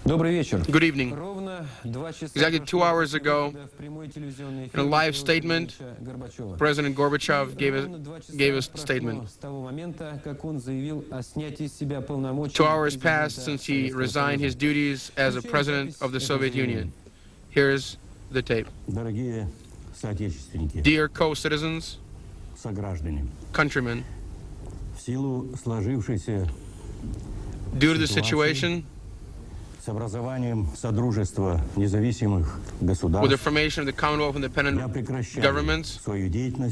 Good evening. Exactly 2 hours ago, in a live statement, President Gorbachev gave a statement. 2 hours passed since he resigned his duties as a president of the Soviet Union. Here's the tape. Dear co-citizens, countrymen, due to the situation, with the formation of the Commonwealth of Independent Governments,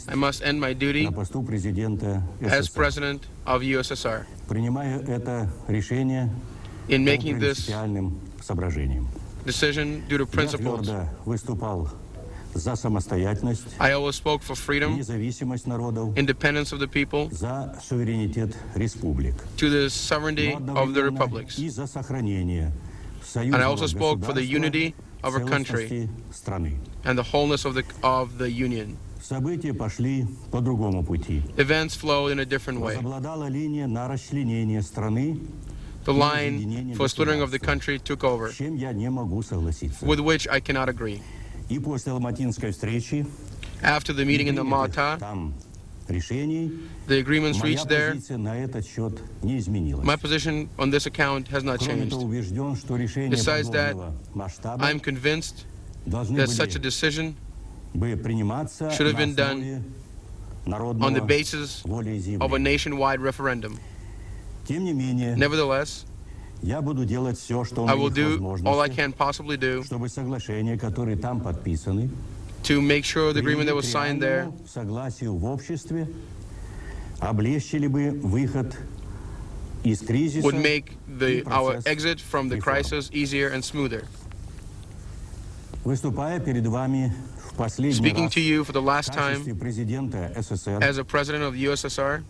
I must end my duty as President of USSR. In making this decision due to principles, I always spoke for freedom, independence of the people, to the sovereignty of the republics. And I also spoke for the unity of our country and the wholeness of the Union. Events flowed in a different way. The line for splitting of the country took over, with which I cannot agree. After the meeting in the Malta, the agreements reached there, my position on this account has not changed. Besides that, I am convinced that such a decision should have been done on the basis of a nationwide referendum. Nevertheless, I will do all I can possibly do to make sure the agreement that was signed there would make our exit from the crisis easier and smoother. Speaking to you for the last time as a president of the USSR,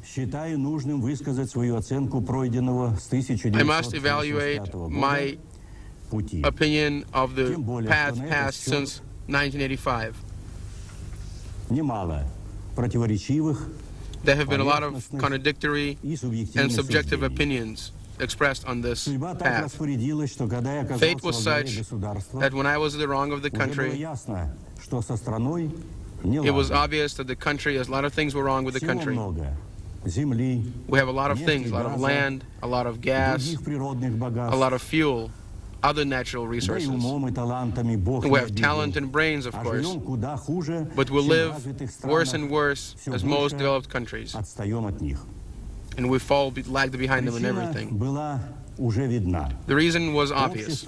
I must evaluate my opinion of the path passed since 1985. There have been a lot of contradictory and subjective opinions expressed on this path. Fate was such that when I was in the wrong of the country, it was obvious that the country, a lot of things were wrong with the country. We have a lot of things, a lot of land, a lot of gas, a lot of fuel, other natural resources. And we have talent and brains, of course, but we live worse and worse as most developed countries. And we lag behind them in everything. The reason was obvious.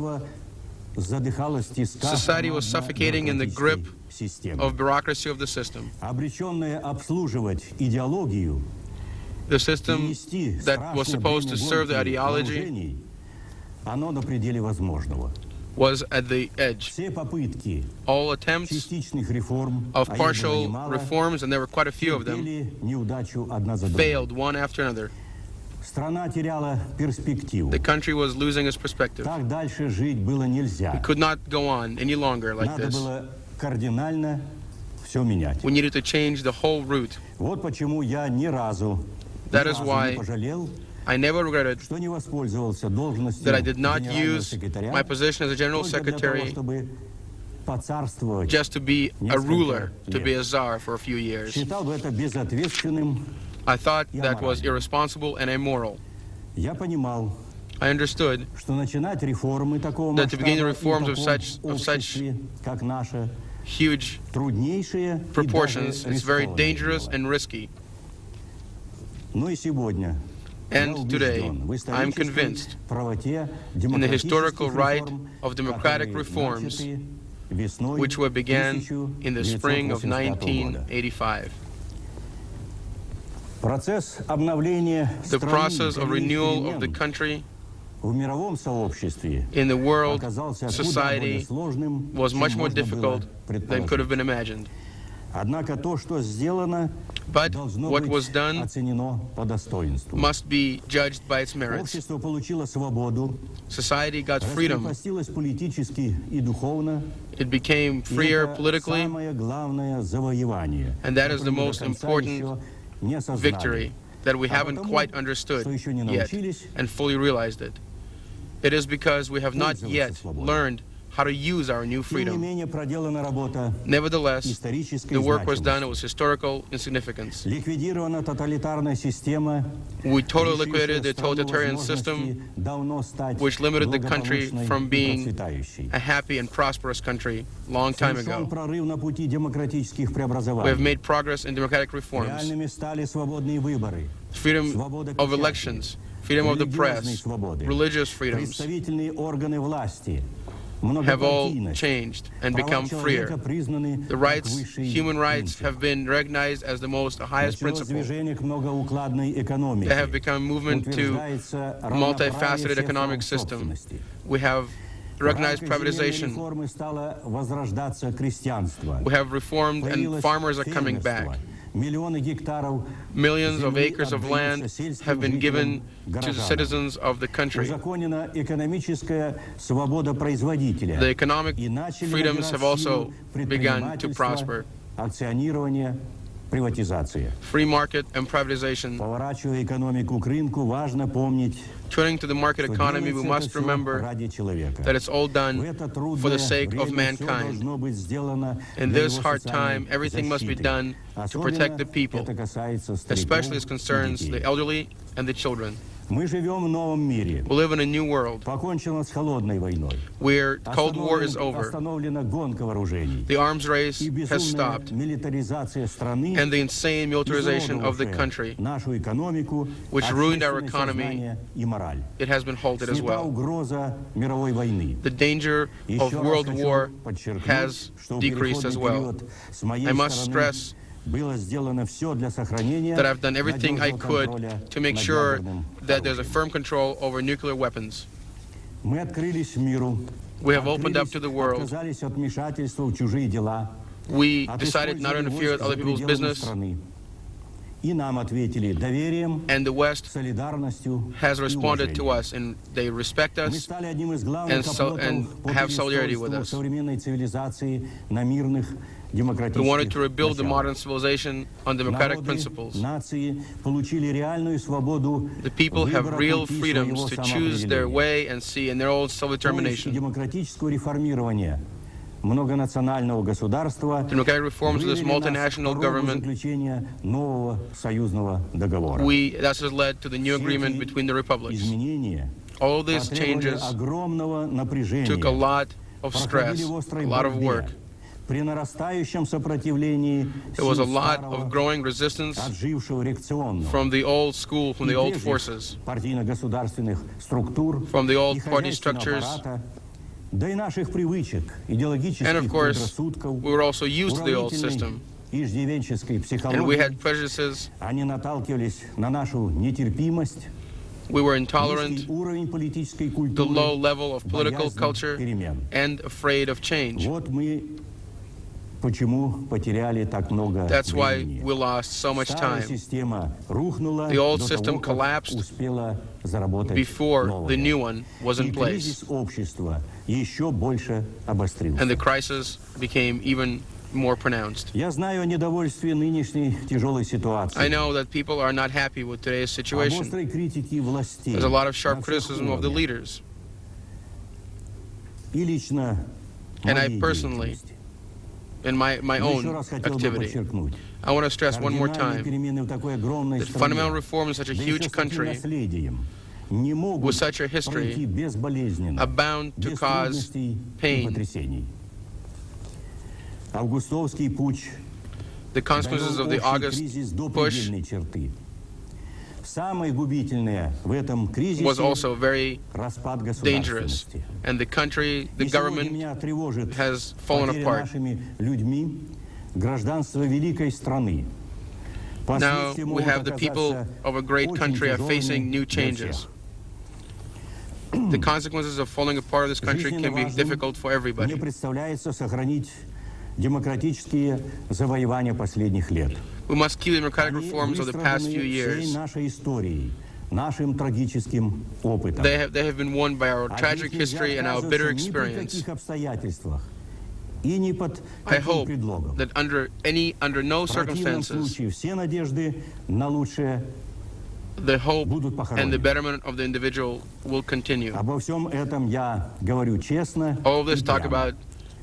Society was suffocating in the grip of bureaucracy of the system. The system that was supposed to serve the ideology was at the edge. All attempts of partial reforms, and there were quite a few of them, failed one after another. The country was losing its perspective. We could not go on any longer like this. We needed to change the whole route. That is why I never regretted that I did not use my position as a general secretary just to be a ruler, to be a czar for a few years. I thought that was irresponsible and immoral. I understood that to begin the reforms of such huge proportions is very dangerous and risky. And today, I am convinced in the historical right of democratic reforms which were began in the spring of 1985. The process of renewal of the country in the world society was much more difficult than could have been imagined. But what was done must be judged by its merits. Society got freedom. It became freer politically, and that is the most important victory that we haven't quite understood yet and fully realized it. It is because we have not yet learned how to use our new freedom. Nevertheless, the work was done. It was historical in significance. We totally liquidated the totalitarian system, which limited the country from being a happy and prosperous country long time ago. We have made progress in democratic reforms, freedom of elections, freedom of the press, religious freedoms have all changed and become freer. The rights, human rights, have been recognized as the most highest principle. They have become a movement to a multifaceted economic system. We have recognized privatization. We have reformed, and farmers are coming back. Millions of acres of land have been given to the citizens of the country. The economic freedoms have also begun to prosper. Free market and privatization. Turning to the market economy, we must remember that it's all done for the sake of mankind. In this hard time, everything must be done to protect the people, especially as concerns the elderly and the children. We live in a new world where Cold War is over. The arms race has stopped, and the insane militarization of the country, which ruined our economy, it has been halted as well. The danger of world war has decreased as well. I must stress that I've done everything I could to make sure that there's a firm control over nuclear weapons. We have opened up to the world. We decided not to interfere with other people's business. And the West has responded to us, and they respect us and have solidarity with us. We wanted to rebuild the modern civilization on democratic principles. The people have real freedoms to choose their way and see in their own self-determination. Democratic reforms of this multinational government, that has led to the new agreement between the republics. All these changes took a lot of stress, a lot of work. There was a lot of growing resistance from the old school, from the old forces, from the old party structures. And of course, we were also used to the old system. And we had prejudices. We were intolerant, the low level of political culture, and afraid of change. That's why we lost so much time. The old system collapsed before the new one was in place. And the crisis became even more pronounced. I know that people are not happy with today's situation. There's a lot of sharp criticism of the leaders. And I personally, in my own activity, I want to stress one more time that fundamental reform in such a huge country with such a history are bound to cause pain. The consequences of the August push was also very dangerous, and the country, the government has fallen apart. Now we have the people of a great country are facing new changes. The consequences of falling apart of this country can be difficult for everybody. We must keep the democratic reforms of the past few years. They have been won by our tragic history and our bitter experience. I hope that under no circumstances the hope будут and the похоронены. betterment of the individual will continue. Обо всем этом я говорю честно All of и this talk прямо. about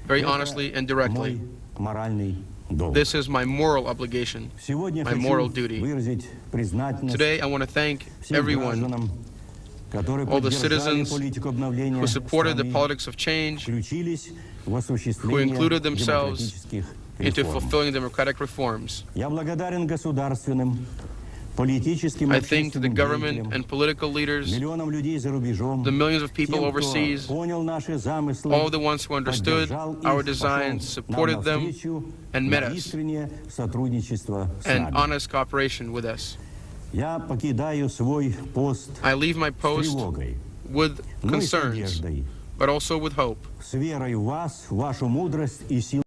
very Это honestly and directly. мой моральный долг. This is my moral obligation. Сегодня my хочу moral duty. выразить признательность Today, I want to thank всем everyone гражданам, которые all the поддержали citizens политику обновления who supported the страны, politics of change, включились в who осуществление included themselves демократических into реформ. fulfilling democratic reforms. Я благодарен государственным, политическим и I thank to the общественным government деятелям, and political leaders, миллионам людей за рубежом, the millions of people тем, кто overseas, понял наши замыслы, all the ones who understood поддержал их, our пошел designs, нам supported them, навстречу and на met us, искреннее сотрудничество с and нами. honest cooperation with us. Я покидаю свой пост I leave my с post тревогой, with но и с concerns, надеждой, but also with hope. с верой в вас, в вашу мудрость и силу.